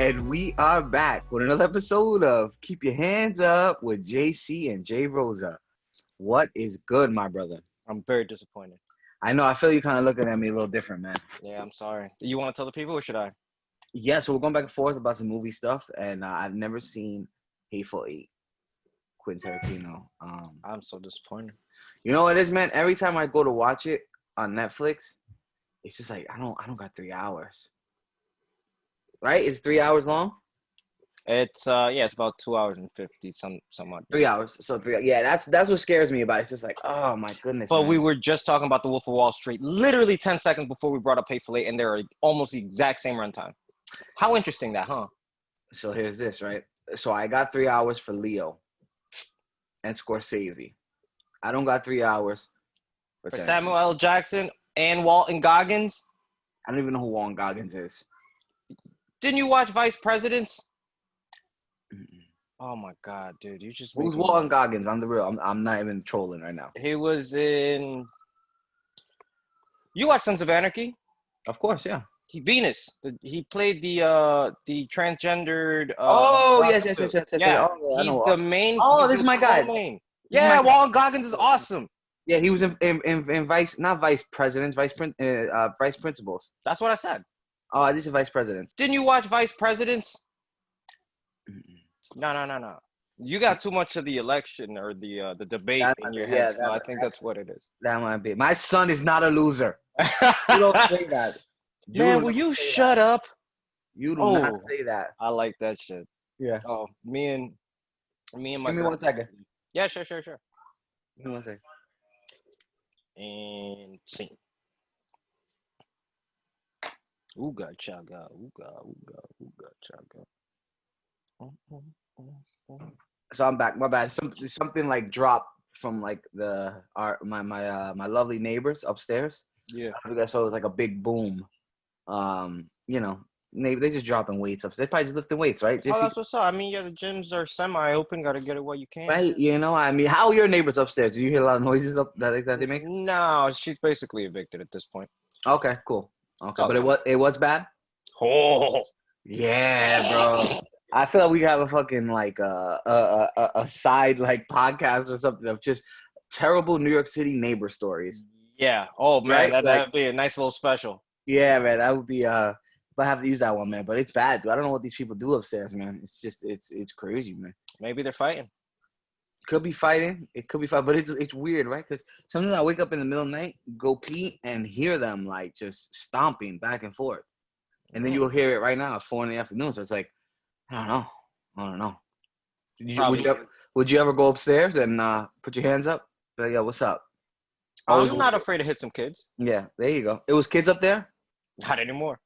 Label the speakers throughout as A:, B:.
A: And we are back with another episode of Keep Your Hands Up with JC and J Rosa. What is good, my brother?
B: I'm very disappointed.
A: I know, I feel you kind of looking at me a little different, man.
B: Yeah, I'm sorry. You want to tell the people or should I?
A: Yeah, so we're going back and forth about some movie stuff, and I've never seen Hateful Eight, Quentin Tarantino.
B: I'm so disappointed.
A: You know what it is, man? Every time I go to watch it on Netflix, it's just like I don't got 3 hours. Right? It's 3 hours long.
B: It's it's about 2 hours and 50 somewhat.
A: 3 hours. So that's what scares me about it. It's just like, oh my goodness.
B: But
A: man.
B: we were just talking about The Wolf of Wall Street literally 10 seconds before we brought up Hateful Eight, and they're almost the exact same runtime. How interesting that, huh?
A: So here's this, right? So I got 3 hours for Leo and Scorsese. I don't got 3 hours
B: For Samuel L. Jackson and Walton Goggins.
A: I don't even know who Walton Goggins is.
B: Didn't you watch Vice Presidents?
A: Mm-mm.
B: Oh my God, dude! You just
A: Who's Walton Goggins? I'm the real. I'm not even trolling right now.
B: He was in. You watch Sons of Anarchy?
A: Of course, yeah.
B: Venus. He played the transgendered.
A: Yes.
B: Yeah,
A: Oh, I
B: he's
A: know.
B: the main.
A: Oh, this is my guy.
B: Yeah, Walton Goggins is awesome.
A: Yeah, he was in vice, not vice presidents, vice principals.
B: That's what I said.
A: Oh, these are vice presidents.
B: Didn't you watch Vice Presidents?
A: Mm-mm.
B: No. You got too much of the election or the debate in your head. I think that's what it is.
A: That might be. My son is not a loser. You don't say that.
B: Man, will you shut up?
A: You do not say that.
B: I like that shit.
A: Yeah.
B: Oh, me and my
A: Give me 1 second.
B: Yeah, sure.
A: Give me 1 second.
B: And scene. Ooga chaga, ooga chaga.
A: So I'm back. My bad. Something like dropped from like my lovely neighbors upstairs.
B: Yeah.
A: I think I saw it was like a big boom. They just dropping weights upstairs. They probably just lifting weights, right?
B: That's what's up. I mean, yeah, the gyms are semi-open. Got to get it while you can.
A: Right. I mean, how are your neighbors upstairs? Do you hear a lot of noises up that they make?
B: No, she's basically evicted at this point.
A: Okay, cool. Okay, but it was bad.
B: Oh.
A: Yeah, bro. I feel like we have a fucking like a side like podcast or something of just terrible New York City neighbor stories.
B: Yeah. Oh man,
A: right?
B: that'd be a nice little special.
A: Yeah, man, that would be but I have to use that one, man. But it's bad, dude. I don't know what these people do upstairs, man. It's just it's crazy, man.
B: Maybe they're fighting.
A: Could be fighting. It could be fighting, but it's weird, right? Because sometimes I wake up in the middle of the night, go pee, and hear them like just stomping back and forth, and then you'll hear it right now at 4 p.m. So it's like, I don't know. Would you ever go upstairs and put your hands up? But yeah, what's up?
B: I'm not afraid to hit some kids.
A: Yeah, there you go. It was kids up there?
B: Not anymore.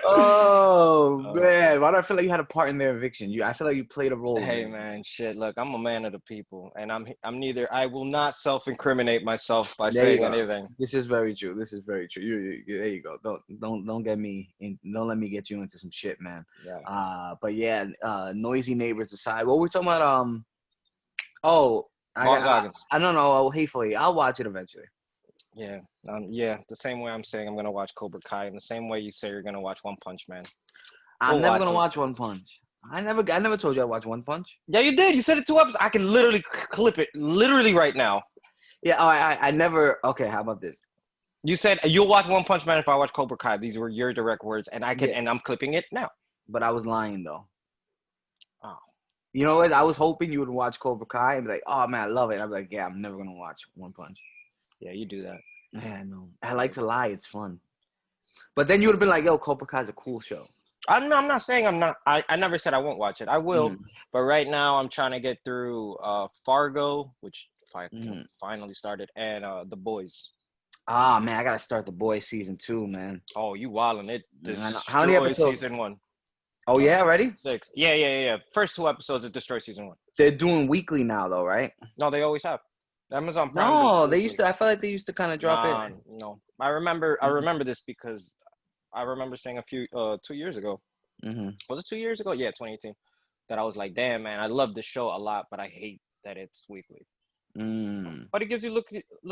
A: Oh man, why do I feel like you had a part in their eviction? I feel like you played a role.
B: Hey man, shit. Look, I'm a man of the people, and I'm neither. I will not self-incriminate myself by saying anything.
A: This is very true. You there you go. Don't get me in. Don't let me get you into some shit, man.
B: Yeah.
A: But yeah, noisy neighbors aside, what we're talking about. I don't know. Hatefully, I'll watch it eventually.
B: Yeah. The same way I'm saying I'm gonna watch Cobra Kai, in the same way you say you're gonna watch One Punch Man.
A: I'm never gonna watch One Punch. I never told you I watched One Punch.
B: Yeah, you did. You said it 2 episodes. I can literally clip it literally right now.
A: Yeah. I never. Okay. How about this?
B: You said you'll watch One Punch Man if I watch Cobra Kai. These were your direct words, and and I'm clipping it now.
A: But I was lying though.
B: Oh.
A: You know what? I was hoping you would watch Cobra Kai and be like, "Oh man, I love it." I'm like, "Yeah, I'm never gonna watch One Punch."
B: Yeah, you do that.
A: Yeah, I know. I like to lie. It's fun. But then you would have been like, "Yo, Cobra Kai's a cool show."
B: I'm not saying I'm not. I never said I won't watch it. I will. But right now, I'm trying to get through Fargo, which finally started, and The Boys.
A: Ah, man, I gotta start The Boys season 2, man.
B: Oh, you wildin' it.
A: How many episodes?
B: Season 1.
A: Oh yeah, ready?
B: 6. Yeah. First 2 episodes it destroyed season 1.
A: They're doing weekly now, though, right?
B: No, they always have. Amazon Prime.
A: No, they used to. I feel like they used to kind of drop it.
B: No, I remember this because I remember saying a few 2 years ago.
A: Mm-hmm.
B: Was it 2 years ago? Yeah, 2018. That I was like, damn man, I love this show a lot, but I hate that it's weekly. But it gives you look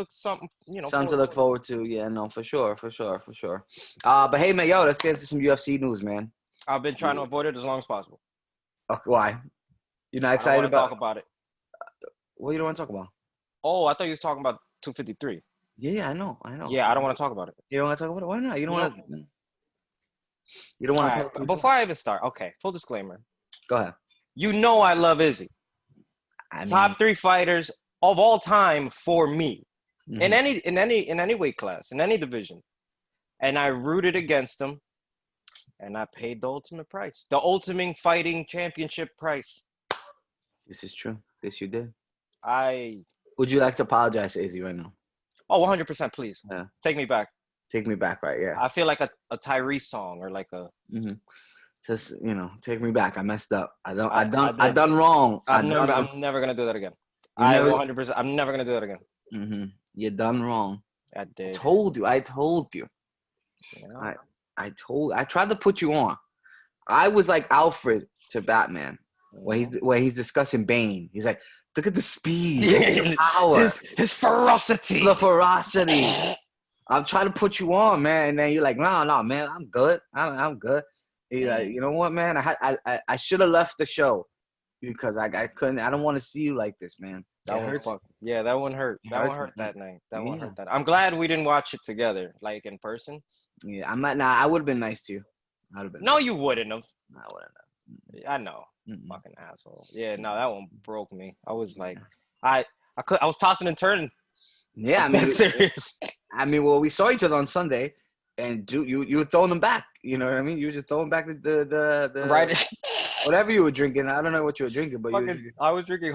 B: something,
A: something to look forward to. Yeah, no, for sure. But hey, man, yo, let's get into some UFC news, man.
B: I've been trying to avoid it as long as possible.
A: Okay, why? You're not
B: I don't
A: excited
B: want to
A: about?
B: talk about it.
A: What you don't want to talk about?
B: Oh, I thought you was talking about 253.
A: Yeah, I know.
B: Yeah, I don't want to talk about it.
A: You don't want to talk about it? Why not? You don't want to. You don't
B: All
A: want to
B: right,
A: talk about it?
B: before I even start, okay, full disclaimer.
A: Go ahead.
B: You know I love Izzy.
A: I mean,
B: Top 3 fighters of all time for me.
A: mhm.
B: In any weight class, in any division. And I rooted against him. And I paid the ultimate price. The Ultimate Fighting Championship price.
A: This is true. This you did. Would you like to apologize to Izzy right now?
B: Oh, 100%, please.
A: Yeah.
B: Take me back.
A: Take me back, right? Yeah.
B: I feel like a Tyrese song or like a.
A: Mm-hmm. Just take me back. I messed up. I done wrong.
B: I'm never gonna do that again. I 100%. I'm never gonna do that again.
A: Mm-hmm. You done wrong.
B: I did.
A: I told you. Yeah. I tried to put you on. I was like Alfred to Batman, where he's discussing Bane. He's like, look at the speed, the power,
B: his ferocity,
A: the ferocity. I'm trying to put you on, man, and then you're like, no, man, I'm good. I'm good. He's like, you know what, man? I should have left the show because I couldn't. I don't want to see you like this, man.
B: That one hurt. Yeah, that one hurt. That one hurt that night. That one hurt that. I'm glad we didn't watch it together, like in person.
A: Yeah, I'm not. Nah, I would have been nice to you. I would have been.
B: No, you wouldn't have.
A: I wouldn't have.
B: I know. Fucking asshole. Yeah, no, that one broke me. I was like, I was tossing and turning.
A: Yeah, I mean,
B: serious.
A: I mean, well, we saw each other on Sunday, and you were throwing them back. You know what I mean? You were just throwing back the
B: right.
A: Whatever you were drinking. I don't know what you were drinking, but
B: I was drinking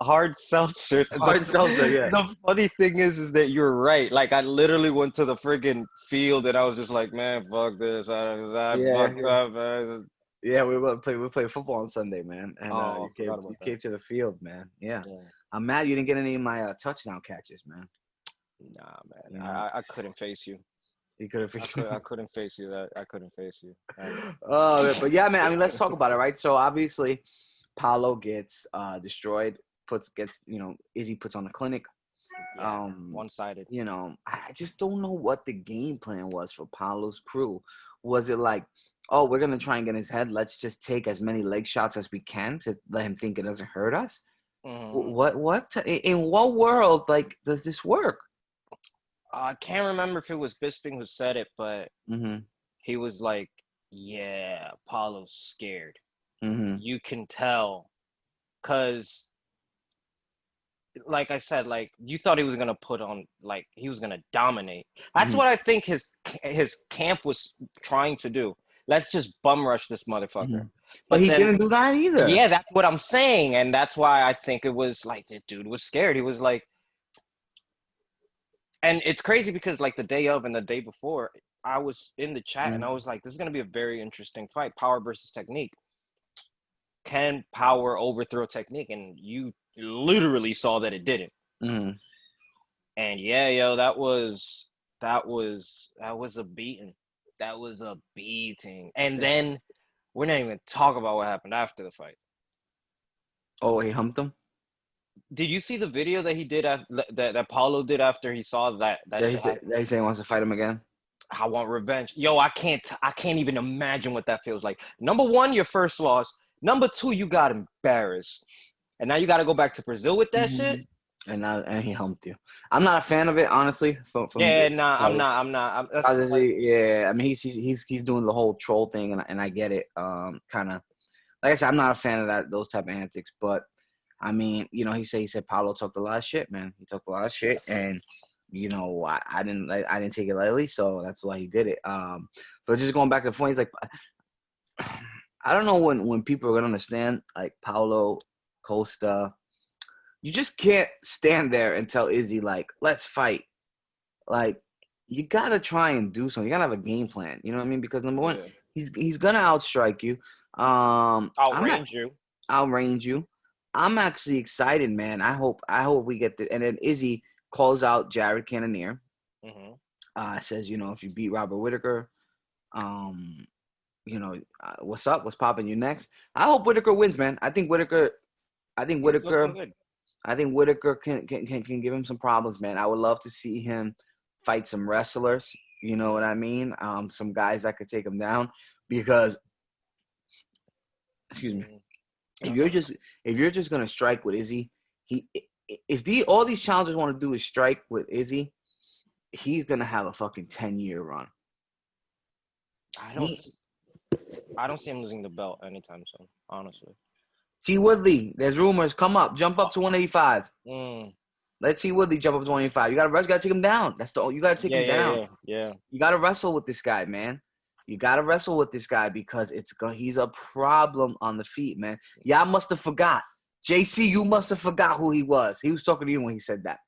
B: hard seltzer.
A: Hard seltzer, yeah.
B: The funny thing is that you're right. Like, I literally went to the friggin' field, and I was just like, man, fuck this. Fucked up, man.
A: Yeah, we played football on Sunday, man. And you came to the field, man. Yeah. I'm mad you didn't get any of my touchdown catches, man.
B: Nah, man. I couldn't face you.
A: You couldn't face
B: you. I couldn't face you. I couldn't face you.
A: But yeah, man. I mean, let's talk about it, right? So obviously, Paulo gets destroyed. Izzy puts on a clinic.
B: Yeah, one-sided.
A: I just don't know what the game plan was for Paulo's crew. Was it like, oh, we're gonna try and get in his head. Let's just take as many leg shots as we can to let him think it doesn't hurt us. Mm-hmm. In what world does this work?
B: I can't remember if it was Bisping who said it, but
A: mm-hmm.
B: he was like, "Yeah, Paulo's scared.
A: Mm-hmm.
B: You can tell, cause." Like I said, like you thought he was gonna put on, like he was gonna dominate. That's
A: mm-hmm.
B: what I think his camp was trying to do. Let's just bum rush this motherfucker.
A: Mm-hmm. But he didn't do that either.
B: Yeah, that's what I'm saying, and that's why I think it was like the dude was scared. He was like, and it's crazy because like the day of and the day before, I was in the chat and I was like, this is gonna be a very interesting fight, power versus technique. Can power overthrow technique? And you literally saw that it didn't.
A: Mm-hmm.
B: And yeah, yo, that was a beating. That was a beating. And then we're not even talking about what happened after the fight.
A: Oh, he humped him?
B: Did you see the video that he did that Paulo did after he saw that?
A: He said he wants to fight him again.
B: I want revenge. Yo, I can't even imagine what that feels like. Number one, your first loss. Number two, you got embarrassed. And now you got to go back to Brazil with that shit.
A: And he humped you. I'm not a fan of it, honestly.
B: I'm not.
A: Yeah, I mean he's doing the whole troll thing, and I get it. Kind of, like I said, I'm not a fan of those type of antics. But I mean, he said Paulo talked a lot of shit, man. He talked a lot of shit, and I didn't take it lightly, so that's why he did it. But just going back to the point, he's like, I don't know when people are gonna understand, like Paulo Costa. You just can't stand there and tell Izzy, like, let's fight. Like, you got to try and do something. You got to have a game plan. You know what I mean? Because, number one, he's going to outstrike you.
B: Outrange
A: you. I'm actually excited, man. I hope we get this. And then Izzy calls out Jared Cannonier.
B: Mm-hmm.
A: Says, if you beat Robert Whittaker, what's up? What's popping you next? I hope Whittaker wins, man. I think Whittaker I think Whitaker can give him some problems, man. I would love to see him fight some wrestlers. You know what I mean? Some guys that could take him down because, excuse me, if you're just gonna strike with Izzy, all these challengers want to do is strike with Izzy, he's gonna have a fucking 10-year run.
B: I don't see him losing the belt anytime soon, honestly.
A: T. Woodley, there's rumors. Jump up to 185. Let T. Woodley jump up to 185. You gotta take him down. You gotta take him down.
B: Yeah.
A: You gotta wrestle with this guy, man. You gotta wrestle with this guy because he's a problem on the feet, man. Y'all must have forgot. JC, you must have forgot who he was. He was talking to you when he said that.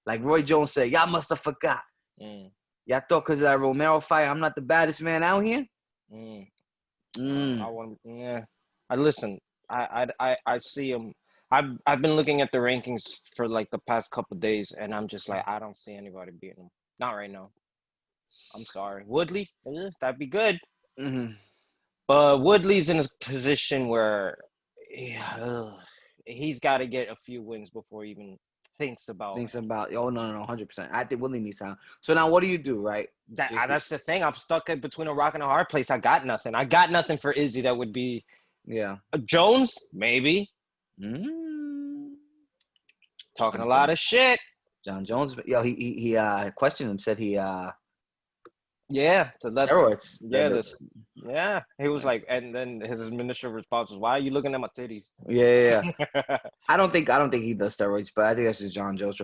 A: Like Roy Jones said, y'all must have forgot. Y'all thought because of that Romero fight, I'm not the baddest man out here?
B: Listen, I see him. I've been looking at the rankings for like the past couple of days, and I'm just like, I don't see anybody beating him. Not right now. I'm sorry. Woodley, that'd be good. But Woodley's in a position where he's got to get a few wins before he even thinks about.
A: Oh, no, 100%. I think Woodley needs time. So now what do you do, right?
B: That's the thing. I'm stuck between a rock and a hard place. I got nothing. I got nothing for Izzy that would be.
A: Yeah.
B: Jones, maybe. Talking a lot of shit.
A: John Jones, he questioned him, said he
B: steroids.
A: Yeah,
B: he was like, and then his initial response was, "Why are you looking at my titties?"
A: Yeah. I don't think he does steroids, but I think that's just John Jones,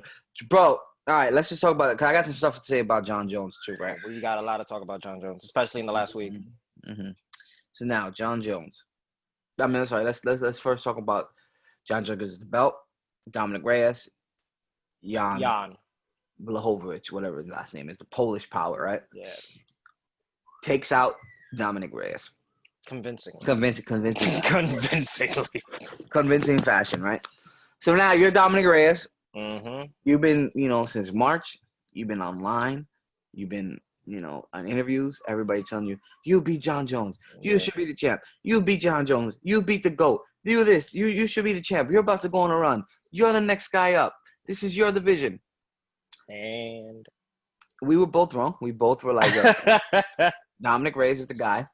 A: bro. All right, let's just talk about it. Cause I got some stuff to say about John Jones too, right?
B: We got a lot to talk about John Jones, especially in the last week.
A: So now John Jones. I mean, sorry. Let's first talk about John Jones' the belt. Dominic Reyes, Jan Blachowicz, whatever his last name is, the Polish power, right?
B: Yeah.
A: Takes out Dominic Reyes.
B: Convincingly.
A: Convincing fashion, right? So now you're Dominic Reyes. You've been, since March. You've been online. You've been, on interviews. Everybody telling you beat John Jones. You should be the champ. You beat John Jones. You beat the GOAT. Do this. You should be the champ. You're about to go on a run. You're the next guy up. This is your division.
B: And
A: we were both wrong. We both were like, Dominic Reyes is the guy.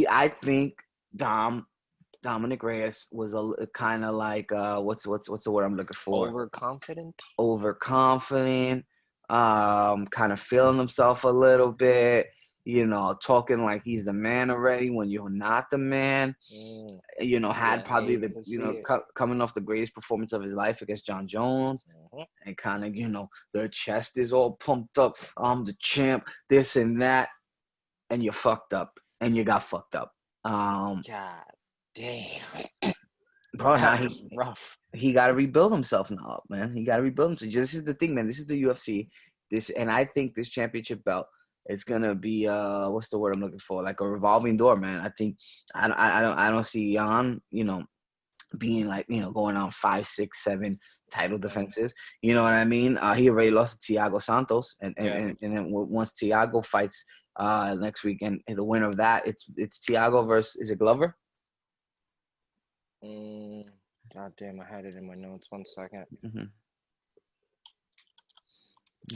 A: I think Dominic Reyes was a kind of like what's the word I'm looking for? Overconfident. Kind of feeling himself a little bit. Talking like he's the man already when you're not the man. Had probably coming off the greatest performance of his life against John Jones, and kind of the chest is all pumped up. I'm the champ, this and that, and you fucked up, and you got fucked up.
B: God damn,
A: bro, now he's
B: rough.
A: He got to rebuild himself now, man. He got to rebuild himself. This is the thing, man. This is the UFC. And I think this championship belt. It's gonna be what's the word I'm looking for? Like a revolving door, man. I think I don't see Jan, being like, going on 5, 6, 7 title defenses. You know what I mean? He already lost to Thiago Santos, and then once Thiago fights next week, and the winner of that, it's Thiago versus, is it Glover?
B: God damn, I had it in my notes. 1 second.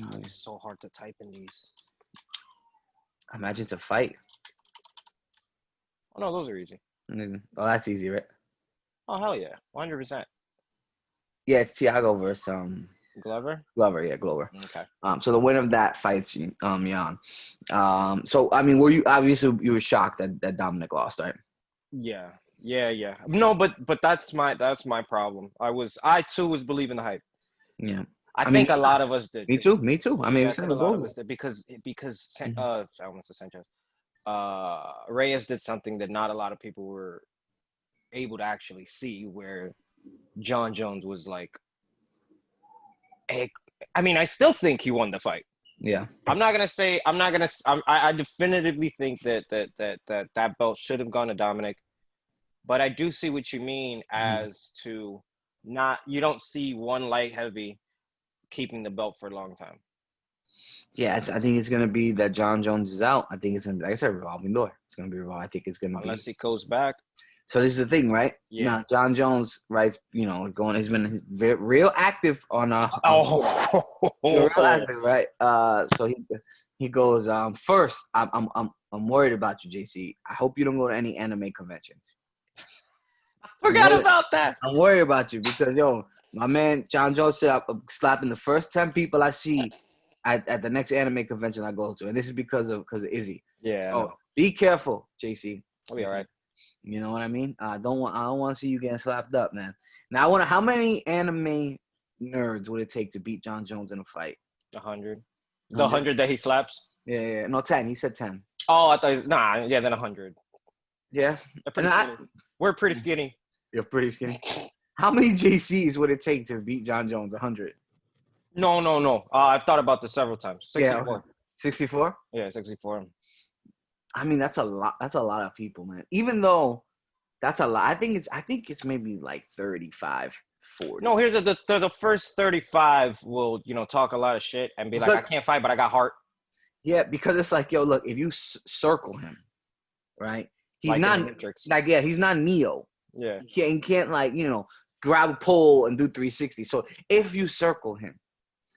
B: God, it's so hard to type in these.
A: Imagine it's a fight.
B: Oh, no, those are easy.
A: Oh, that's easy, right?
B: Oh, hell yeah. 100%.
A: Yeah, it's Thiago versus
B: Glover?
A: Glover, yeah, Glover.
B: Okay.
A: So the winner of that fights Jan. So, I mean, you were shocked that Dominic lost, right?
B: Yeah. No, but that's my problem. I too was believing the hype.
A: Yeah.
B: I think a lot of us did.
A: Me too. I mean,
B: I think a lot of us did because I almost said Sanchez. Reyes did something that not a lot of people were able to actually see, where John Jones was like, I mean, I still think he won the fight.
A: Yeah.
B: I definitively think that belt should have gone to Dominic, but I do see what you mean as to you don't see one light heavy keeping the belt for a long time.
A: Yeah, I think it's going to be that John Jones is out. I think it's going to be, like I said, revolving door. It's going to be revolving. I think it's going to be.
B: Unless he goes back.
A: So this is the thing, right?
B: Yeah.
A: Now, John Jones, right? He's been real active on real
B: Oh,
A: active, right? So he goes, first, I'm worried about you, JC. I hope you don't go to any anime conventions.
B: forgot about that.
A: I'm worried about you because my man John Jones said I'm slapping the first 10 people I see at the next anime convention I go to, and this is because of Izzy.
B: Yeah.
A: So be careful, JC.
B: I'll be all right.
A: You know what I mean? I don't want to see you getting slapped up, man. Now I wonder how many anime nerds would it take to beat John Jones in a fight?
B: 100. The 100 that he slaps.
A: Yeah. No, 10. He said 10.
B: Oh, I thought nah. Yeah, then 100.
A: Yeah.
B: They're pretty skinny. We're pretty skinny.
A: You're pretty skinny. How many JCs would it take to beat John Jones? 100.
B: No. I've thought about this several times. 64.
A: Yeah. 64?
B: Yeah, 64.
A: I mean, that's a lot. That's a lot of people, man. Even though that's a lot, I think it's maybe like 35, 40.
B: No, here's the first 35 will talk a lot of shit and be like, I can't fight, but I got heart.
A: Yeah, because it's like, look, if you circle him, right? He's
B: Like
A: not
B: Matrix.
A: he's not Neo.
B: Yeah.
A: He can't grab a pole and do 360. So if you circle him,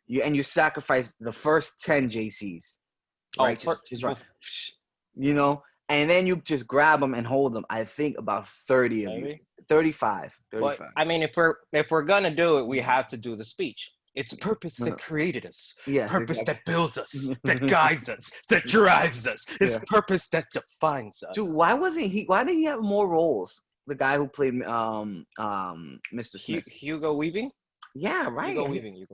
A: you sacrifice the first 10 JCs, right? Just right. And then you just grab them and hold them. I think about 30 of you. 35.
B: But, I mean, if we're gonna do it, we have to do the speech. It's purpose that created us.
A: Yes,
B: purpose that builds us, that guides us, that drives us. It's purpose that defines us.
A: Dude, why did he have more roles? The guy who played Mr. Smith.
B: Hugo Weaving?
A: Yeah, right.
B: Hugo Weaving.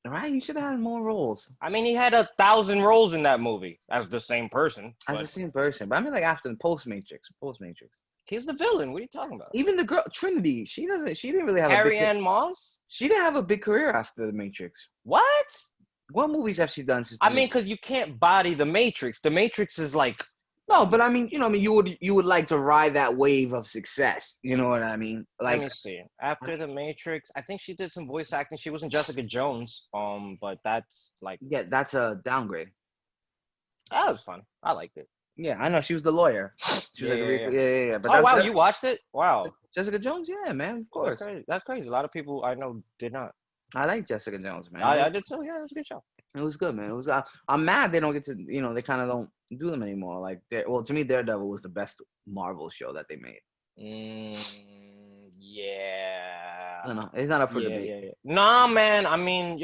A: Right, he should have had more roles.
B: I mean, he had 1,000 roles in that movie as the same person.
A: As the same person. But I mean, like after the Post-Matrix.
B: He was the villain. What are you talking about?
A: Even the girl, Trinity, she didn't really have
B: Carrie-Anne Moss?
A: She didn't have a big career after the Matrix.
B: What?
A: What movies have she done since?
B: I mean, because you can't body the Matrix. The Matrix is like...
A: No, but I mean, you would like to ride that wave of success. You know what I mean? Like,
B: let me see. After the Matrix, I think she did some voice acting. She wasn't Jessica Jones. But that's like...
A: Yeah, that's a downgrade.
B: That was fun. I liked it.
A: Yeah, I know. She was the lawyer. She was yeah. But
B: wow, you watched it? Wow.
A: Jessica Jones? Yeah, man, of course.
B: That's crazy. A lot of people I know did not.
A: I like Jessica Jones, man.
B: I did too. Yeah, it was a good show.
A: It was good, man. It was. I'm mad they don't get to. They kind of don't do them anymore. Like, to me, Daredevil was the best Marvel show that they made.
B: Yeah.
A: I don't know. It's not up for debate.
B: Yeah. Nah, man. I mean,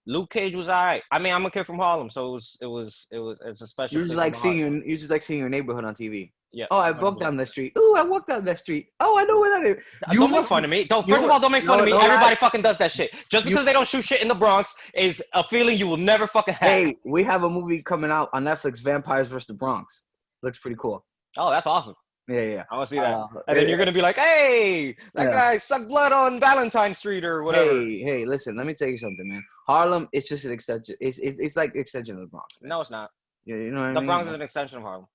B: Luke Cage was alright. I mean, I'm a kid from Harlem, so it's a special.
A: You just like seeing your neighborhood on TV.
B: Yeah.
A: Oh, I walked down that street. Ooh, I walked down that street. Oh, I know where that is.
B: Don't make fun of me. First of all, don't make fun of me. Everybody fucking does that shit. Just because they don't shoot shit in the Bronx is a feeling you will never fucking have.
A: Hey, we have a movie coming out on Netflix, Vampires vs. the Bronx. Looks pretty cool.
B: Oh, that's awesome.
A: Yeah.
B: I want to see that. And then you're going to be like, hey, that guy sucked blood on Valentine Street or whatever.
A: Hey, listen, let me tell you something, man. Harlem, it's just an extension. It's like the extension of the Bronx. Man.
B: No, it's not.
A: Yeah, you know what I mean?
B: The Bronx is an extension of Harlem.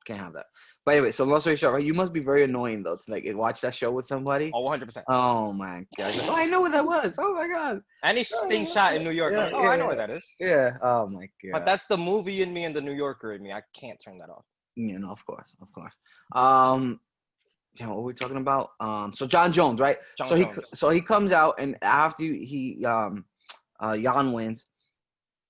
A: Can't have that. But anyway, so long story short, right? You must be very annoying though to like watch that show with somebody.
B: Oh, 100%.
A: Oh my god! Oh, I know what that was. Oh my god!
B: Anything shot in New York. I know what that is.
A: Yeah. Oh my god.
B: But that's the movie in me and the New Yorker in me. I can't turn that off.
A: Yeah, no, of course. What were we talking about? So John Jones, right? So he comes out and after Jan wins,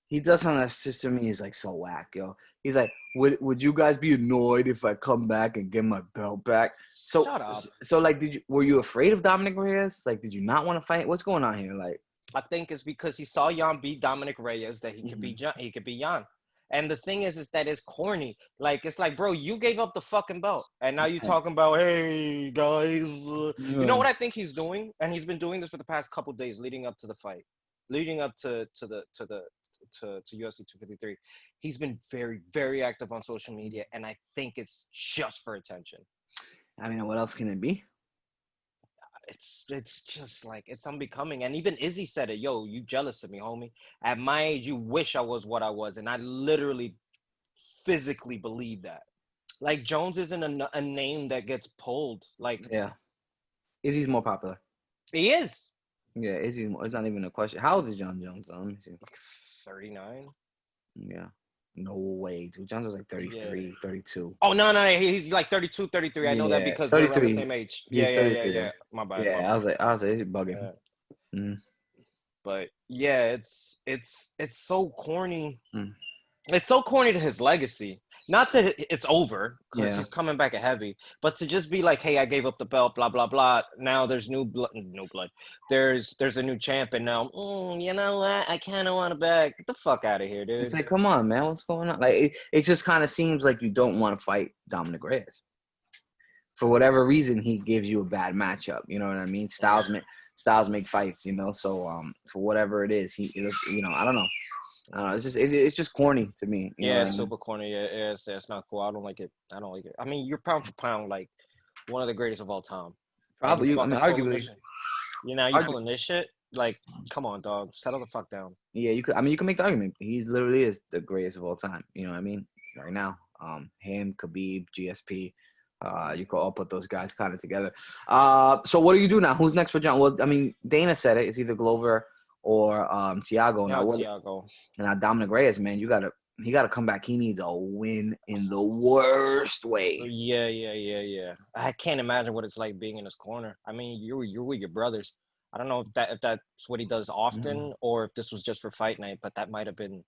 A: he does something that's just to me is like so whack, yo. He's like, would you guys be annoyed if I come back and get my belt back? So
B: shut up.
A: So like, were you afraid of Dominic Reyes? Like, did you not want to fight? What's going on here? Like,
B: I think it's because he saw Jan beat Dominic Reyes that he could be Jan. And the thing is that it's corny. Like, it's like, bro, you gave up the fucking belt. And now you're talking about, hey, guys. You know what I think he's doing? And he's been doing this for the past couple days leading up to the fight. Leading up to UFC 253. He's been very, very active on social media. And I think it's just for attention.
A: I mean, what else can it be?
B: It's just like, it's unbecoming. And even Izzy said it, yo, you jealous of me, homie. At my age, you wish I was what I was. And I literally physically believe that. Like, Jones isn't a name that gets pulled. Like,
A: yeah. Izzy's more popular.
B: He is.
A: Yeah, Izzy. It's not even a question. How old is John Jones? Let me see.
B: Like 39.
A: Yeah. No way, dude. John was like 33,
B: Yeah.
A: 32.
B: Oh no, he's like 32, 33. I know that
A: Yeah,
B: because we're around the
A: 33.
B: same age.
A: He's
B: Yeah.
A: 33 then.
B: My bad.
A: Yeah, I was like, he's bugging.
B: Yeah.
A: Mm,
B: But yeah, it's so corny.
A: mm.
B: It's so corny to his legacy. Not that it's over because
A: Yeah.
B: he's coming back a heavy, but to just be like, "Hey, I gave up the belt, blah blah blah." Now there's new blood. There's a new champ, and now you know what? I kind of want to back. Get the fuck out of here,
A: It's
B: dude.
A: like, come on, man, what's going on? Like, it just kind of seems like you don't want to fight Dominic Reyes. For whatever reason, he gives you a bad matchup. You know what I mean? Styles make fights. You know, so for whatever it is, I don't know. It's just corny to me. You know
B: Yeah,
A: what I
B: it's
A: mean?
B: super corny. Yeah, it's not cool. I don't like it. I don't like it. I mean, you're pound for pound like one of the greatest of all time. And you
A: Probably. I mean,
B: fucking pulling
A: arguably,
B: this shit. You know, you pulling this shit. Like, come on, dog. Settle the fuck down.
A: yeah. You could. I mean, you can make the argument. He literally is the greatest of all time. You know what I mean? Right now, him, Khabib, GSP. You could all put those guys kind of together. So what do you do now? Who's next for John? Well, I mean, Dana said it. It's either Glover or Thiago.
B: Yeah, Thiago.
A: Now Dominic Reyes, man, he gotta come back. He needs a win in the worst way.
B: Yeah. I can't imagine what it's like being in his corner. I mean, you're with your brothers. I don't know if that's what he does often or if this was just for fight night, but that might have been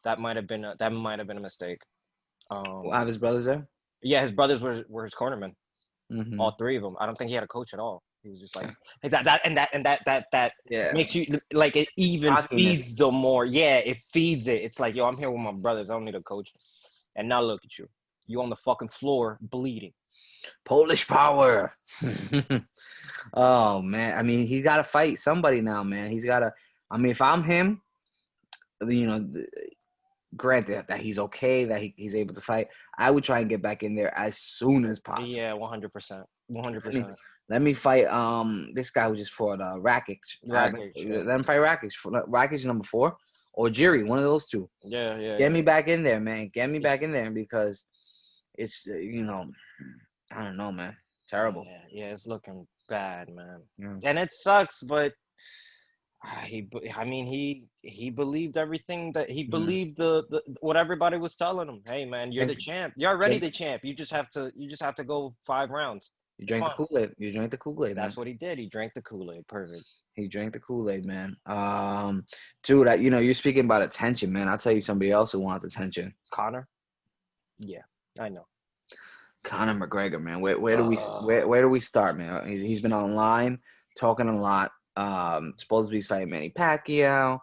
B: that might have been a mistake.
A: Well, I have his brothers there.
B: Yeah, his brothers were his cornermen.
A: Mm-hmm.
B: All three of them. I don't think he had a coach at all. He was just like hey, that
A: Yeah.
B: makes you like it even
A: Cockiness.
B: feeds the more. Yeah, it feeds it. It's like, yo, I'm here with my brothers. I don't need a coach. And now look at you. You on the fucking floor bleeding.
A: Polish power. Oh man, I mean, he got to fight somebody now, man. He's got to. I mean, if I'm him, you know, granted that he's okay, that he's able to fight, I would try and get back in there as soon as possible.
B: Yeah, 100%. 100%.
A: Let me fight this guy who just fought Rakic.
B: Yeah.
A: Let him fight Rakic. Rakic number 4 or Jiri, one of those two.
B: Yeah.
A: Get me back in there, man. Get me back in there because it's I don't know, man. Terrible.
B: Yeah, it's looking bad, man.
A: Yeah.
B: And it sucks, but he believed everything that he believed the what everybody was telling him. Hey, man, you're the champ. You're already the champ. You just have to go 5 rounds.
A: You drank the Kool-Aid. You drank the Kool-Aid.
B: That's what he did. He drank the Kool-Aid. Perfect.
A: He drank the Kool-Aid, man. Dude, you're speaking about attention, man. I'll tell you somebody else who wants attention.
B: Conor. Yeah, I know.
A: Conor McGregor, man. Where do we start, man? He's been online talking a lot. Supposedly he's fighting Manny Pacquiao.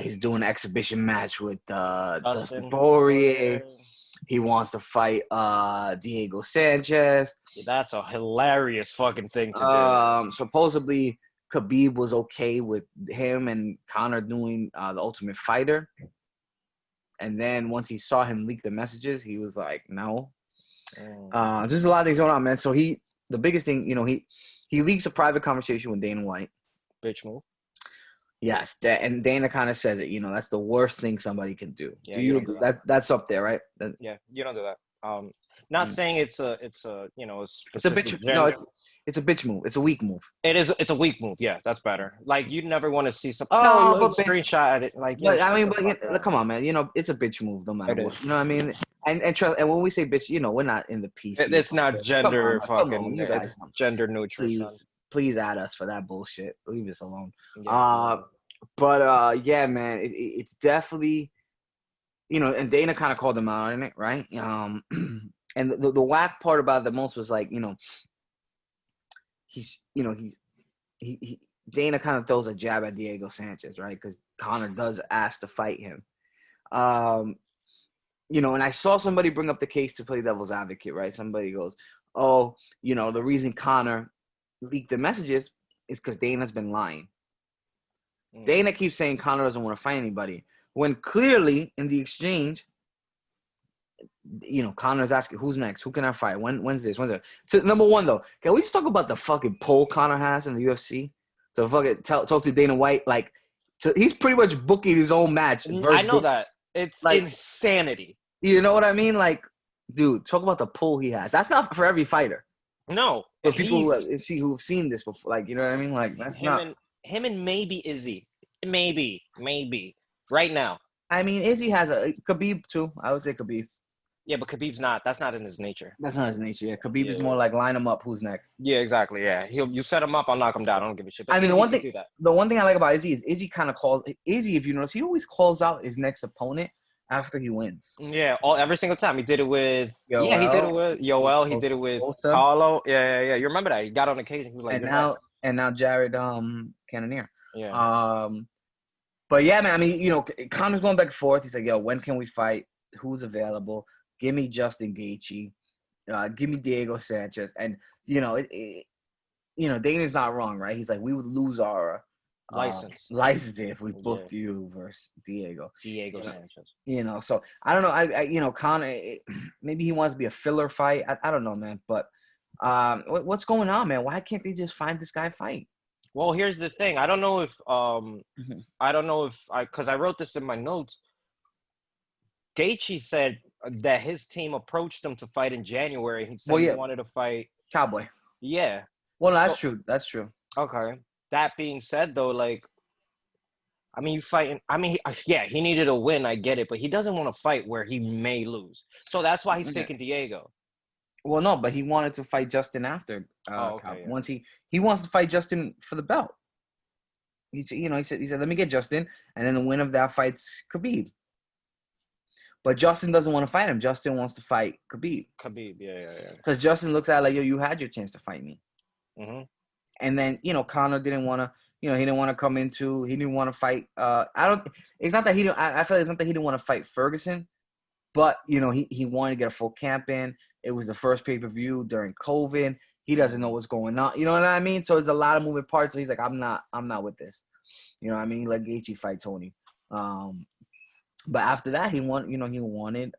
A: He's doing an exhibition match with Dustin Poirier. He wants to fight Diego Sanchez.
B: That's a hilarious fucking thing to do.
A: Supposedly Khabib was okay with him and Conor doing the Ultimate Fighter. And then once he saw him leak the messages, he was like, no. Just a lot of things going on, man. So the biggest thing, he leaks a private conversation with Dana White.
B: Bitch move.
A: Yes, and Dana kind of says it. That's the worst thing somebody can do.
B: Yeah,
A: do you agree? That's up there, right?
B: Yeah, you don't do that. Not saying it's a
A: it's a bitch. No, it's a bitch move. It's a weak move.
B: It's a weak move. Yeah, that's better. Like you'd never want to see some. Screenshot at it. Like,
A: but, I mean, but come on, man. It's a bitch move, no matter what. You know what I mean? And when we say bitch, we're not in the PC.
B: It's not gender fucking.
A: It's
B: gender neutral.
A: Please add us for that bullshit. Leave us alone.
B: Yeah.
A: Yeah, man, it's definitely, and Dana kind of called him out on it, right? And the whack part about it the most was like, Dana kind of throws a jab at Diego Sanchez, right? Because Conor does ask to fight him. And I saw somebody bring up the case to play devil's advocate, right? Somebody goes, oh, the reason Conor leaked the messages is because Dana's been lying. Dana keeps saying Conor doesn't want to fight anybody, when clearly in the exchange, Conor's asking, who's next? Who can I fight? When's this? When's that? So, number one, though, can we just talk about the fucking pull Conor has in the UFC? So fucking talk to Dana White. Like, he's pretty much booking his own match.
B: I know that. It's like insanity.
A: You know what I mean? Like, dude, talk about the pull he has. That's not for every fighter.
B: No.
A: For people who've seen this before. Like, you know what I mean? Like, that's not.
B: Him and maybe Izzy. Maybe. Right now.
A: I mean, Izzy has a Khabib too. I would say Khabib.
B: Yeah, but Khabib's not. That's not in his nature.
A: That's not his nature. Yeah, Khabib is
B: Yeah.
A: more like line him up. Who's next?
B: Yeah, exactly. Yeah, you set him up, I'll knock him down. I don't give a shit. But
A: I mean,
B: Izzy can do that.
A: the one thing I like about Izzy is Izzy kind of calls Izzy. If you notice, he always calls out his next opponent after he wins.
B: Yeah, every single time he did it with.
A: Yoel.
B: Yeah, he did it with Yoel. He did it with
A: Costa.
B: Paulo. Yeah. You remember that? He got on occasion. He was like,
A: and now Jared Cannonier.
B: Yeah.
A: But yeah, man. I mean, you know, Conor's going back and forth. He's like, yo, when can we fight? Who's available? Give me Justin Gaethje. Give me Diego Sanchez. And you know, Dana's not wrong, right? He's like, we would lose our license if we booked you versus Diego
B: Sanchez.
A: You know, so I don't know. I you know, Conor, maybe he wants to be a filler fight. I don't know, man. But what's going on, man? Why can't they just find this guy a fight?
B: Well, here's the thing. I don't know if because I wrote this in my notes. Gaethje said that his team approached him to fight in January. He said he wanted to fight
A: Cowboy.
B: Yeah.
A: Well, that's true. That's true.
B: Okay. That being said, though, like, I mean, he needed a win. I get it, but he doesn't want to fight where he may lose. So that's why he's picking Diego.
A: Well, no, but he wanted to fight Justin after. Once he wants to fight Justin for the belt. He said, let me get Justin, and then the winner of that fight's Khabib. But Justin doesn't want to fight him. Justin wants to fight Khabib.
B: Yeah.
A: Because Justin looks at it like, yo, you had your chance to fight me.
B: Mm-hmm.
A: And then, you know, Conor didn't want to, he didn't want to come into, he didn't want to fight. I feel like it's not that he didn't want to fight Ferguson, but, you know, he wanted to get a full camp in. It was the first pay-per-view during COVID. He doesn't know what's going on. You know what I mean? So there's a lot of moving parts. So he's like, I'm not with this. You know what I mean? Let Gaethje fight Tony. But after that, he wanted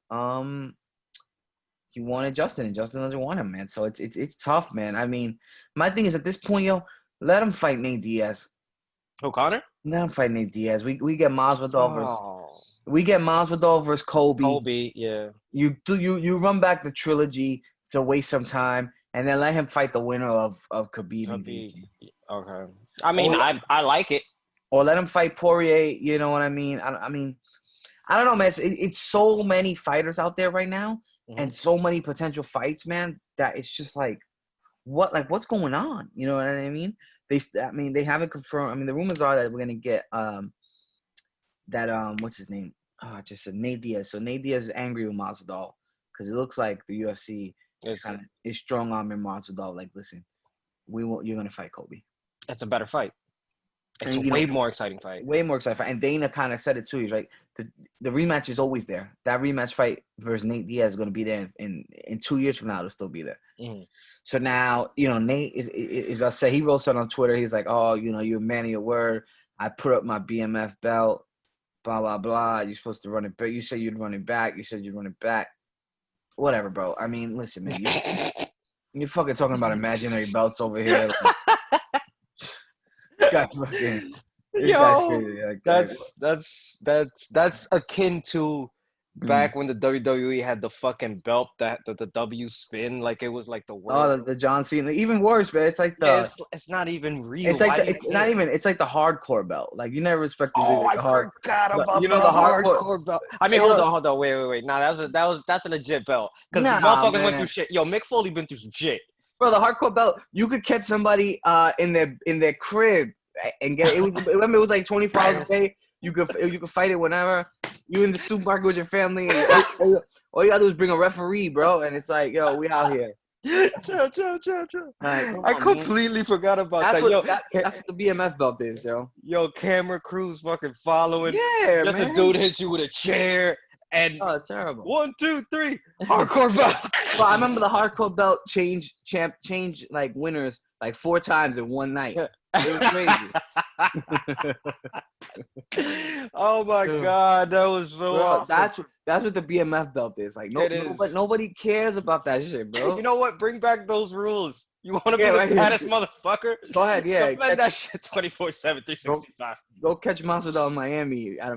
A: Justin, and Justin doesn't want him, man. So it's tough, man. I mean, my thing is at this point, yo, let him fight Nate Diaz.
B: Who, Conor?
A: Let him fight Nate Diaz. We get Masvidal versus Kobe.
B: Kobe, yeah.
A: You run back the trilogy to waste some time, and then let him fight the winner of Khabib and Gaethje.
B: Okay. I mean, I like it.
A: Or let him fight Poirier. You know what I mean? I mean, I don't know, man. It's so many fighters out there right now, and so many potential fights, man. That it's just like, what's going on? You know what I mean? They haven't confirmed. I mean, the rumors are that we're gonna get what's his name? Oh, I just said Nate Diaz. So Nate Diaz is angry with Masvidal because it looks like the UFC is strong arming Masvidal. Like, listen, you're gonna fight Kobe.
B: That's a better fight. It's a way more exciting fight.
A: Way more exciting fight. And Dana kind of said it too. He's like, the rematch is always there. That rematch fight versus Nate Diaz is going to be there in 2 years from now. It'll still be there. Mm-hmm. So now, you know, Nate is I say, he wrote something on Twitter. He's like, oh, you know, you're a man of your word. I put up my BMF belt, blah, blah, blah. You're supposed to run it back. You said you'd run it back. You said you'd run it back. Whatever, bro. I mean, listen, man. You're fucking talking about imaginary belts over here.
B: That's akin to back when the WWE had the fucking belt that the W spin, like it was like the world.
A: Oh, the John Cena. Even worse, man. It's like
B: it's not even real.
A: It's like it's like the hardcore belt. Like you never expected.
B: I forgot about the hardcore belt. I mean, hold on, wait. Nah, that's a legit belt because motherfuckers went through shit. Yo, Mick Foley been through some shit.
A: Bro, the hardcore belt, you could catch somebody in their crib and get it. Remember, it was like 24 hours a day. You could fight it whenever. You in the supermarket with your family. And all you gotta do is bring a referee, bro. And it's like, yo, we out here.
B: Chill. Right, I completely forgot about that.
A: That's what the BMF belt is, yo.
B: Yo, camera crews fucking following.
A: Yeah,
B: just man. A dude hits you with a chair. And
A: it's terrible.
B: 1, 2, 3, hardcore belt.
A: Well, I remember the hardcore belt change like winners like 4 times in one night. It was crazy.
B: Oh my god, that was so awesome.
A: That's what the BMF belt is. Like nobody cares about that shit, bro.
B: You know what? Bring back those rules. You want to be the baddest motherfucker?
A: Go ahead, yeah.
B: Defend that shit 24/7, 365.
A: Go catch Masvidal in Miami at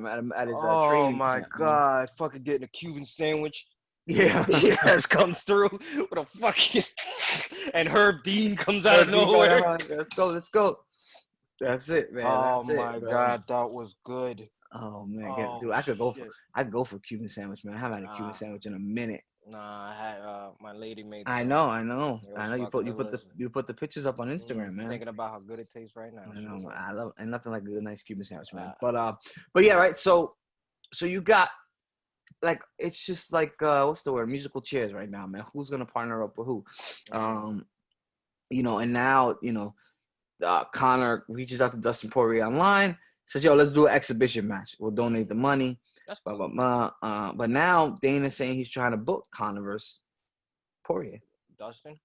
A: his training.
B: Oh my god, fucking getting a Cuban sandwich.
A: Yeah,
B: yes, comes through with a fucking and Herb Dean comes out of nowhere.
A: Let's go. That's it, man.
B: Oh my god, that was good.
A: Oh man,
B: Oh
A: dude,
B: shit.
A: I could go for a Cuban sandwich, man. I haven't had a Cuban
B: Nah,
A: sandwich in a minute.
B: nah. I had my lady made
A: I
B: some.
A: know, I know,
B: It
A: I
B: was
A: know.
B: fucking delicious.
A: You put the pictures up on Instagram, man.
B: Thinking about how good it tastes right now.
A: I
B: She was
A: know.
B: like,
A: I love and nothing like a good, nice Cuban sandwich, man.
B: uh,
A: But yeah, right. So you got like it's just like what's the word? Musical chairs right now, man. Who's gonna partner up with who? Um, and now Conor reaches out to Dustin Poirier online, says, "Yo, let's do an exhibition match. We'll donate the money."
B: that's
A: Blah,
B: cool.
A: blah, blah. But now Dana's saying he's trying to book Conor versus Poirier,
B: Dustin.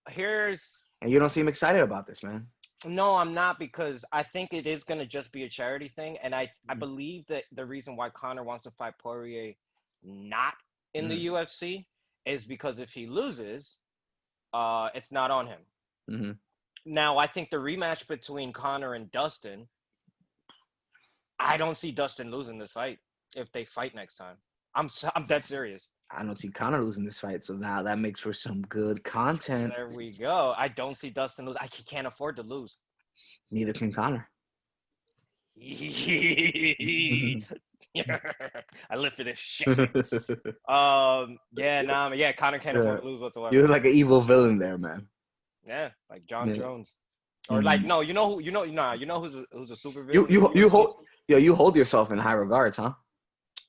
B: Here's
A: and you don't seem excited about this, man.
B: No, I'm not, because I think it is going to just be a charity thing. And I believe that the reason why Conor wants to fight Poirier not in the UFC is because if he loses, it's not on him.
A: Mm-hmm.
B: Now, I think the rematch between Conor and Dustin, I don't see Dustin losing this fight if they fight next time. I'm dead serious.
A: I don't see Conor losing this fight, so now that makes for some good content.
B: There we go. I don't see Dustin lose. He can't afford to lose.
A: Neither can Conor.
B: I live for this shit. Yeah, Conor can't afford to lose whatsoever.
A: You're like an evil villain there, man.
B: Yeah, like John
A: Yeah.
B: Jones. Or like, no, you know who's a super villain?
A: You hold yourself in high regards, huh?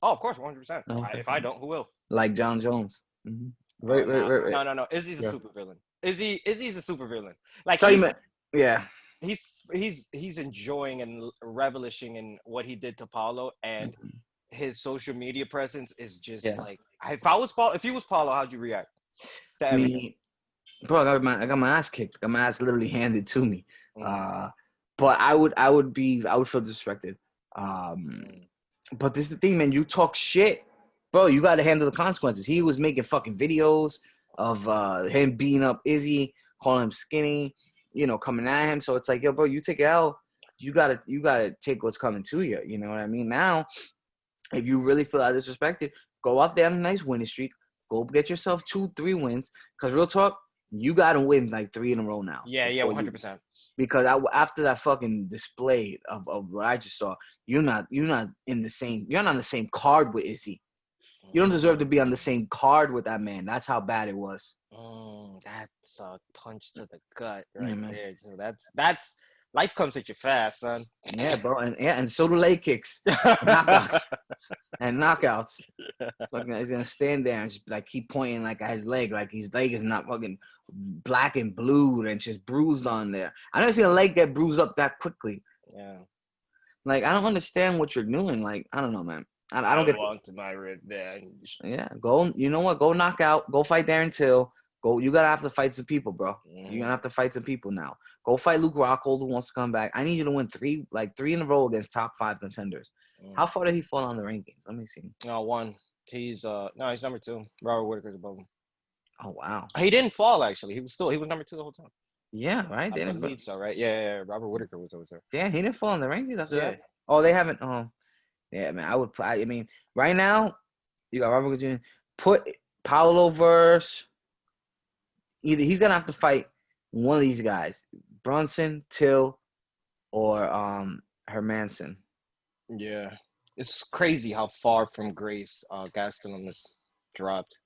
B: Oh, of course, 100%.
A: Okay.
B: If I don't, who will?
A: Like John Jones. Mm-hmm. Right.
B: No. Izzy's a super villain. Izzy's a super villain. Like,
A: yeah.
B: He's enjoying and relishing in what he did to Paulo, and his social media presence is just like, if he was Paulo, how'd you react to everything?
A: Bro, I got my ass kicked. I got my ass literally handed to me. But I would feel disrespected. But this is the thing, man. You talk shit, bro. You got to handle the consequences. He was making fucking videos of him beating up Izzy, calling him skinny, coming at him. So it's like, yo, bro, you take it out. You gotta take what's coming to you. You know what I mean? Now, if you really feel that disrespected, go out there on a nice winning streak. Go get yourself 2-3 wins. Cause real talk, you gotta win like 3 in a row now.
B: Yeah, 100%.
A: Because after that fucking display of what I just saw, you're not on the same card with Izzy. You don't deserve to be on the same card with that man. That's how bad it was.
B: That's a punch to the gut right there. So that's life comes at you fast, son.
A: Yeah, bro, and so do leg kicks, knockouts. Fucking, he's gonna stand there and just like keep pointing like at his leg, like his leg is not fucking black and blued and just bruised on there. I never seen a leg get bruised up that quickly.
B: Yeah.
A: Like, I don't understand what you're doing. Like, I don't know, man. I don't get.
B: To my red there.
A: Yeah, go. You know what? Go knock out. Go fight Darren Till. Go. You gotta have to fight some people, bro. You're gonna have to fight some people now. Go fight Luke Rockhold, who wants to come back. I need you to win 3 in a row against top 5 contenders. How far did he fall on the rankings? Let me see.
B: No, 1. He's he's number 2. Robert Whitaker's above him.
A: Oh wow.
B: He didn't fall actually. He was number 2 the whole time.
A: Yeah, right.
B: I believe so, right? Yeah. Robert Whitaker was over there.
A: Yeah, he didn't fall in the rankings after that. Oh, they haven't. Oh, yeah, man. I mean, right now, you got Robert Jr. Put Paulo versus either he's gonna have to fight one of these guys, Brunson, Till, or Hermanson.
B: Yeah, it's crazy how far from grace Gastelum has dropped.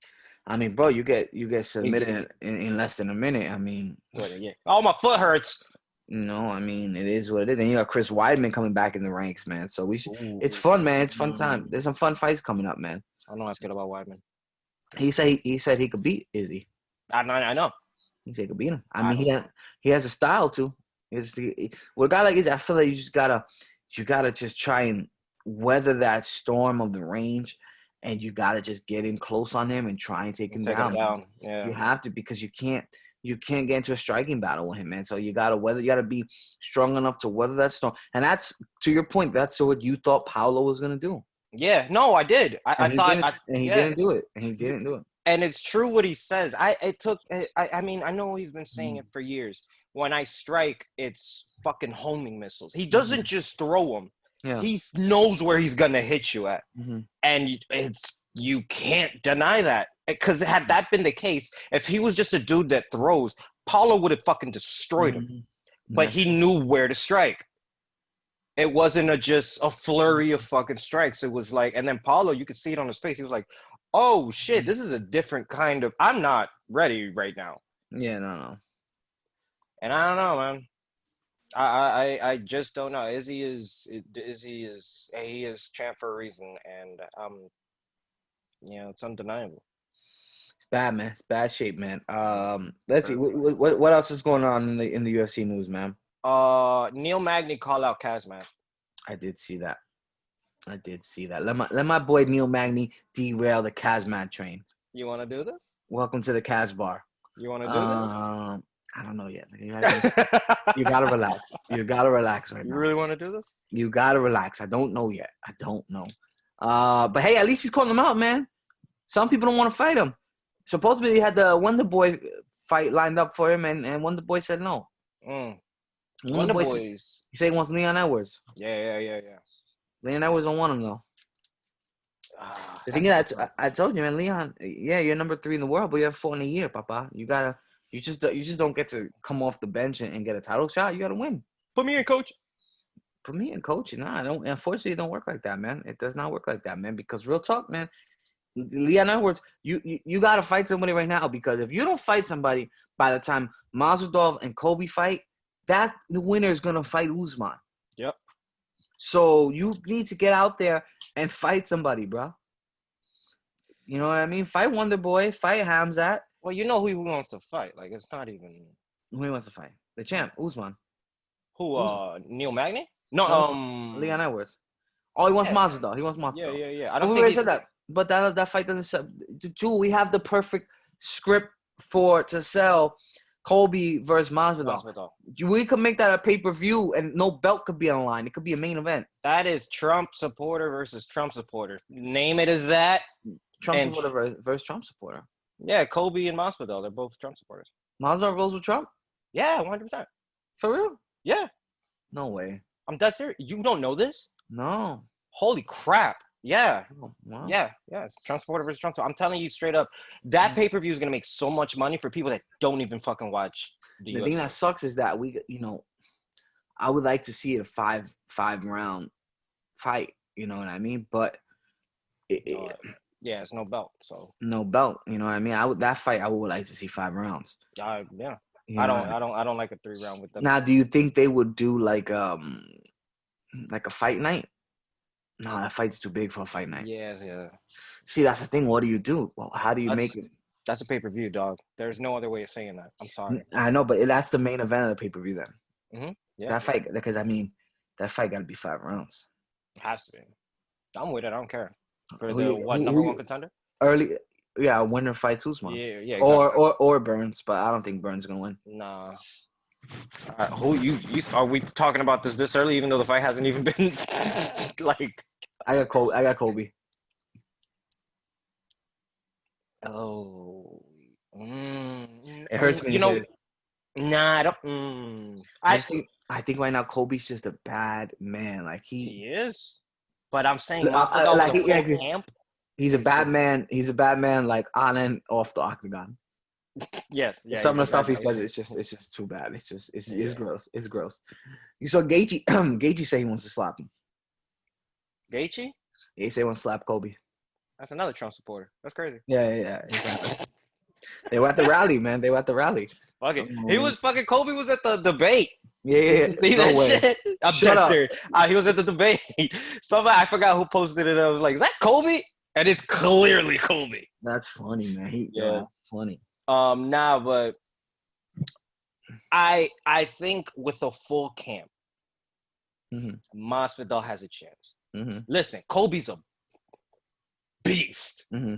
A: I mean, bro, you get submitted in less than a minute. I mean,
B: yeah. Oh, my foot hurts.
A: No, I mean, it is what it is. And you got Chris Weidman coming back in the ranks, man. So it's fun, man. It's fun time. There's some fun fights coming up, man.
B: I don't know what's good about Weidman.
A: He said he could beat Izzy.
B: I know.
A: He said he could beat him. I mean, he has a style too. With a guy like Izzy, I feel like you gotta just try and weather that storm of the range, and you gotta just get in close on him and try and take him down.
B: Yeah.
A: You have to, because you can't get into a striking battle with him, man. So you gotta be strong enough to weather that storm. And that's, to your point, that's what you thought Paulo was gonna do.
B: Yeah, no, I did. I thought
A: he didn't do it. And he didn't do it.
B: And it's true what he says. I mean, I know he's been saying it for years. When I strike, it's fucking homing missiles. He doesn't just throw them.
A: Yeah.
B: He knows where he's gonna hit you at, and you can't deny that. Because had that been the case, if he was just a dude that throws, Paulo would have fucking destroyed him. But he knew where to strike. it wasn't just a flurry of fucking strikes. It was like, and then Paulo, you could see it on his face. He was like, "Oh shit, this is a different kind of. I'm not ready right now."
A: Yeah, no.
B: And I don't know, man. I just don't know. Izzy is he is champ for a reason, and it's undeniable.
A: It's bad, man. It's bad shape, man. Let's see. What else is going on in the UFC news, man?
B: Neil Magny call out Kazmat.
A: I did see that. Let my boy Neil Magny derail the Kazmat train.
B: You want to do this?
A: Welcome to the Kaz bar.
B: You want to do this?
A: I don't know yet. You gotta relax. You gotta relax right now.
B: You really want to do this?
A: You gotta relax. I don't know yet. I don't know. But hey, at least he's calling them out, man. Some people don't want to fight him. Supposedly, he had the Wonder Boy fight lined up for him, and Wonder Boy said no.
B: Wonder Boys.
A: He said he wants Leon Edwards.
B: Yeah.
A: Leon Edwards don't want him though. The thing is, I told you, man, Leon. Yeah, you're number 3 in the world, but you have 4 in a year, Papa. You just don't get to come off the bench and get a title shot. You gotta win.
B: Put me in, coach.
A: Put me in, coach. Nah, I don't. Unfortunately, it don't work like that, man. It does not work like that, man. Because real talk, man. Leon Edwards, you gotta fight somebody right now, because if you don't fight somebody by the time Masvidal and Kobe fight, that the winner is gonna fight Usman.
B: Yep.
A: So you need to get out there and fight somebody, bro. You know what I mean? Fight Wonder Boy, fight Hamzat.
B: Well, you know who he wants to fight. Like, it's not even.
A: Who he wants to fight? The champ, Usman.
B: Who? Neil Magny? No,
A: Leon Edwards. Oh, he wants Masvidal. He wants Masvidal.
B: Yeah.
A: I don't think he said that. But that fight doesn't. Dude, we have the perfect script to sell Colby versus Masvidal. We could make that a pay-per-view, and no belt could be on the line. It could be a main event.
B: That is Trump supporter versus Trump supporter. Name it as that.
A: Trump supporter versus Trump supporter.
B: Yeah, Colby and Masvidal. They're both Trump supporters.
A: Masvidal rolls with Trump?
B: Yeah, 100%.
A: For real?
B: Yeah.
A: No way.
B: I'm dead serious. You don't know this?
A: No.
B: Holy crap. Yeah.
A: Oh, wow.
B: Yeah. It's Trump supporter versus Trump. I'm telling you straight up, that pay-per-view is going to make so much money for people that don't even fucking watch
A: the thing that sucks is that I would like to see it a five round fight. You know what I mean? But
B: it's no belt. So
A: no belt. You know what I mean? I would like to see 5 rounds.
B: Yeah.
A: I
B: don't like a 3-round with them.
A: Now, do you think they would do like a fight night? No, that fight's too big for a fight night.
B: Yeah.
A: See, that's the thing. What do you do? Well, how do you make it?
B: That's a pay-per-view, dog. There's no other way of saying that. I'm sorry.
A: I know, but that's the main event of the pay-per-view then.
B: Mm-hmm. Yeah.
A: That fight, because that fight got to be 5 rounds.
B: It has to be. I'm with it. I don't care. For the number 1 contender?
A: Winner fights Usman.
B: Yeah, exactly.
A: Or Burns, but I don't think Burns is gonna win.
B: Nah. Who you are we talking about this early, even though the fight hasn't even been like?
A: I got Kobe.
B: Oh.
A: It hurts me.
B: Nah, I don't.
A: I think right now Kobe's just a bad man. Like
B: he is. But I'm saying
A: camp. He's a bad man. He's a bad man, like on and off the octagon.
B: Yes. Yeah.
A: Some of the stuff he says, it's just too bad. It's gross. It's gross. You saw Gaethje. Gaethje say he wants to slap him.
B: Gaethje?
A: Yeah, he say he wants to slap Kobe.
B: That's another Trump supporter. That's crazy.
A: Yeah. Exactly. They were at the rally, man. They were at the rally.
B: Fuck it. He was fucking. Kobe was at the debate.
A: Yeah.
B: See that shit? I'm dead serious. He was at the debate. Somebody, I forgot who posted it. I was like, is that Kobe? And it's clearly Kobe.
A: That's funny, man. That's funny.
B: But I think with a full camp, Masvidal has a chance.
A: Mm-hmm.
B: Listen, Kobe's a beast.
A: Mm-hmm.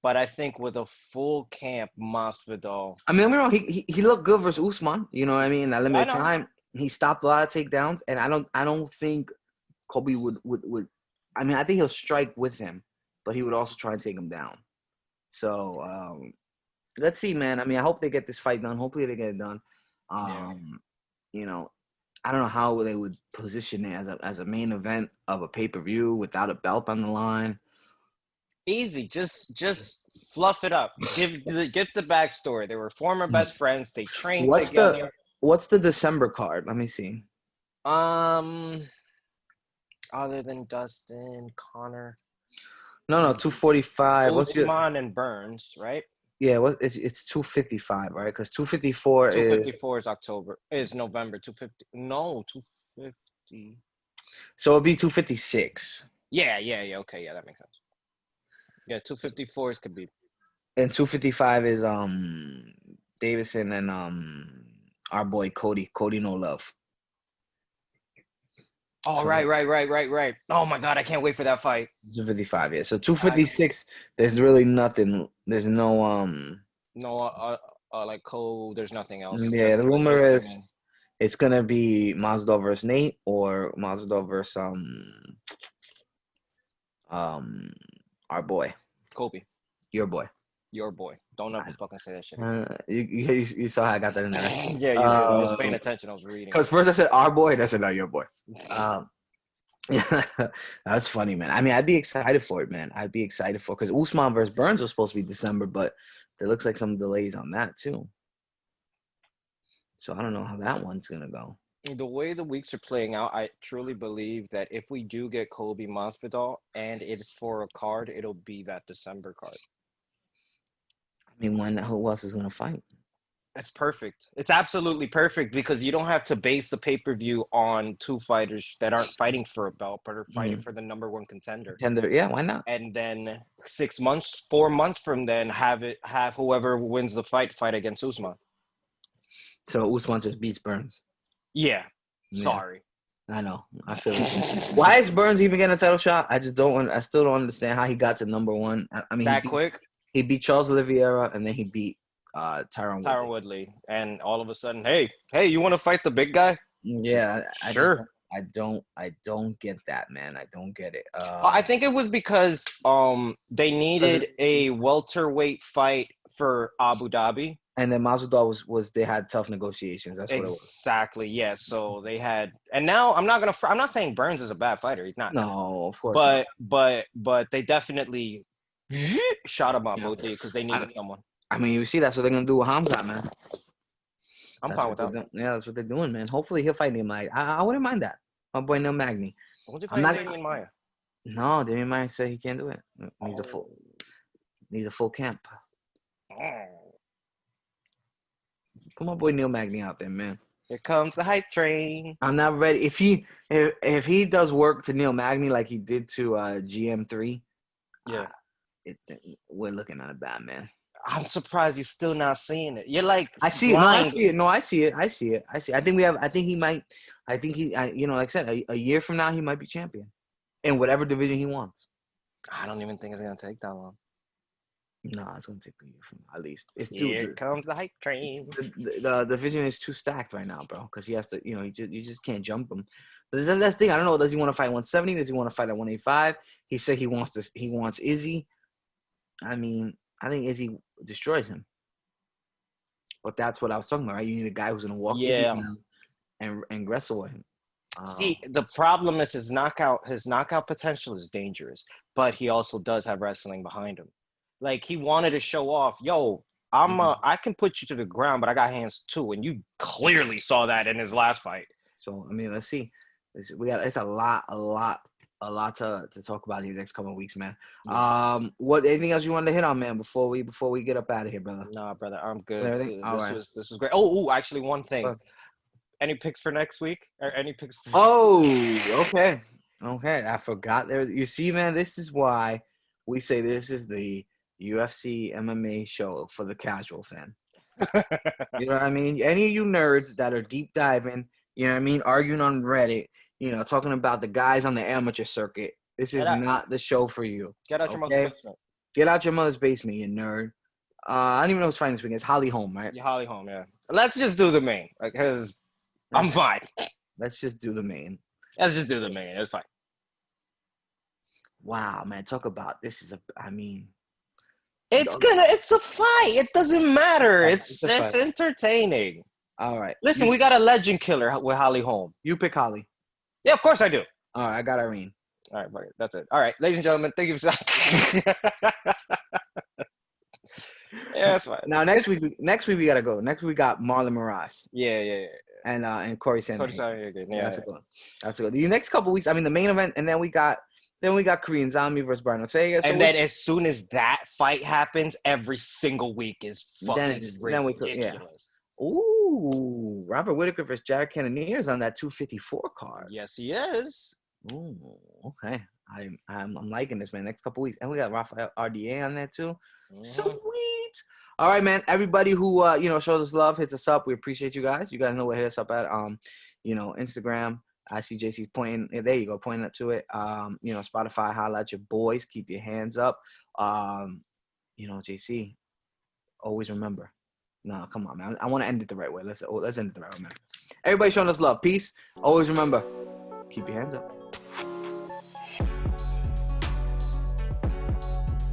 B: But I think with a full camp, Masvidal.
A: I mean, don't get me wrong. He looked good versus Usman. You know what I mean? In that limited time, he stopped a lot of takedowns, and I don't think Kobe would. I mean, I think he'll strike with him, but he would also try and take him down. So let's see, man. I mean, I hope they get this fight done. Hopefully, they get it done. You know, I don't know how they would position it as a main event of a pay-per-view without a belt on the line.
B: Easy, just fluff it up. Give the backstory. They were former best friends. They trained together.
A: What's the December card? Let me see.
B: I Other than Dustin, Connor,
A: No, 245. What's your?
B: Usman, and Burns, right?
A: Yeah, it's 255, right? Because 254 is
B: 254 is November. 250. No, 250.
A: so it'll be 256.
B: Yeah. Okay, yeah, that makes sense. Yeah, 254 is Khabib.
A: And 255 is Davison and our boy Cody No Love.
B: Oh,
A: So,
B: right. Oh my God, I can't wait for that fight.
A: 255, yeah. So 256, there's really nothing. There's no
B: No, like Cole. There's nothing else.
A: yeah. The rumor
B: just
A: is it's gonna be Masvidal versus Nate or Masvidal versus our boy,
B: Kobe,
A: your boy.
B: your boy. Don't ever fucking say that shit.
A: You saw how I got that in there.
B: Yeah, you did. I was paying attention. I was reading.
A: Because first I said our boy, and I said no, your boy. Yeah, that's funny, man. I mean, I'd be excited for it, man. I'd be excited for because Usman versus Burns was supposed to be December, but there looks like some delays on that too. So I don't know how that one's gonna go.
B: The way the weeks are playing out, I truly believe that if we do get Kobe Masvidal and it's for a card, it'll be that December card.
A: I mean, who else is gonna fight?
B: It's perfect. It's absolutely perfect because you don't have to base the pay-per-view on two fighters that aren't fighting for a belt, but are fighting for the number one contender.
A: Yeah, why not?
B: And then 4 months from then, have whoever wins the fight against Usman.
A: So Usman just beats Burns.
B: Yeah.
A: Yeah.
B: Sorry.
A: I know. I feel it. Why is Burns even getting a title shot? I still don't understand how he got to number one. I mean,
B: quick.
A: He beat Charles Oliveira and then he beat Tyron
B: Woodley. And all of a sudden, hey, you want to fight the big guy?
A: Yeah,
B: sure.
A: I don't get that, man. I don't get it.
B: I think it was because they needed a welterweight fight for Abu Dhabi.
A: And then Masvidal was they had tough negotiations. That's what it was.
B: Exactly. Yeah. So they had, and now I'm not saying Burns is a bad fighter. He's not.
A: No, of course.
B: But they definitely shot him on both because they needed someone.
A: I mean, you see, that's what they're gonna do with Hamzat, man.
B: I'm fine with that.
A: Yeah, that's what they're doing, man. Hopefully he'll fight Neil Magny. I wouldn't mind that. My boy Neil Magny.
B: What'd you fight Damian Maia?
A: No, Damian Maia said he can't do it. Needs a full camp. Put my boy Neil Magny out there, man.
B: Here comes the hype train.
A: I'm not ready. If he does work to Neil Magny like he did to GM3,
B: yeah,
A: we're looking at a bad man.
B: I'm surprised you're still not seeing it. You're like,
A: I see it. No, I see it. I think he might. Like I said, a year from now he might be champion in whatever division he wants.
B: I don't even think it's gonna take that long.
A: No, it's gonna take a year from now, at least.
B: Here comes the hype train.
A: The division is too stacked right now, bro. Because he has to, you just can't jump him. But that's the thing. I don't know. Does he want to fight 170? Does he want to fight at 185? He said he wants Izzy. I mean, I think Izzy destroys him. But that's what I was talking about, right? You need a guy who's gonna walk Izzy down and wrestle with him.
B: See, the problem is his knockout potential is dangerous, but he also does have wrestling behind him. Like, he wanted to show off, yo, I can put you to the ground, but I got hands too, and you clearly saw that in his last fight.
A: So I mean, let's see. It's a lot to talk about in the next couple of weeks, man. Yeah. Anything else you wanted to hit on, man, before we get up out of here, brother?
B: Nah, brother, I'm good. This was great. Actually, one thing. Any picks for next week? Or any picks for
A: okay. I forgot there. You see, man, this is why we say this is the UFC MMA show for the casual fan. You know what I mean? Any of you nerds that are deep diving, you know what I mean, arguing on Reddit, talking about the guys on the amateur circuit, this is not the show for you.
B: Get out your mother's basement.
A: Get out your mother's basement, you nerd. I don't even know who's fighting this weekend. It's Holly Holm, right?
B: Yeah, Holly Holm, yeah. Let's just do the main, because I'm fine.
A: Let's just do the main.
B: It's fine.
A: Wow, man. Talk about this is
B: it's a fight. It doesn't matter. It's entertaining.
A: All right.
B: Listen, we got a legend killer with Holly Holm.
A: You pick Holly.
B: Yeah, of course I do.
A: All right, I got Irene.
B: All right, that's it. All right, ladies and gentlemen, thank you for Yeah, that's fine.
A: Now next week we gotta go. Next week we got Marlon Moraes.
B: Yeah.
A: and Corey
B: Cody
A: Sandhagen.
B: Sandhagen,
A: Yeah,
B: yeah.
A: that's a good one. That's a good. The next couple weeks, I mean, the main event, and then we got Korean Zombie versus Brian Ortega. So
B: And then as soon as that fight happens, every single week is fucking
A: then we
B: ridiculous.
A: could, Ooh, Robert Whittaker versus Jared Cannonier is on that 254 card.
B: Yes, he is.
A: Ooh, okay. I'm liking this, man. Next couple weeks, and we got Rafael RDA on there too.
B: Mhm.
A: Sweet. All right, man. Everybody who shows us love, hits us up. We appreciate you guys. You guys know where to hit us up at. Instagram. I see JC's pointing. There you go, pointing to it. Spotify. Holla at your boys. Keep your hands up. JC. Always remember. No, come on, man. I want to end it the right way. Let's end it the right way, man. Everybody showing us love. Peace. Always remember. Keep your hands up.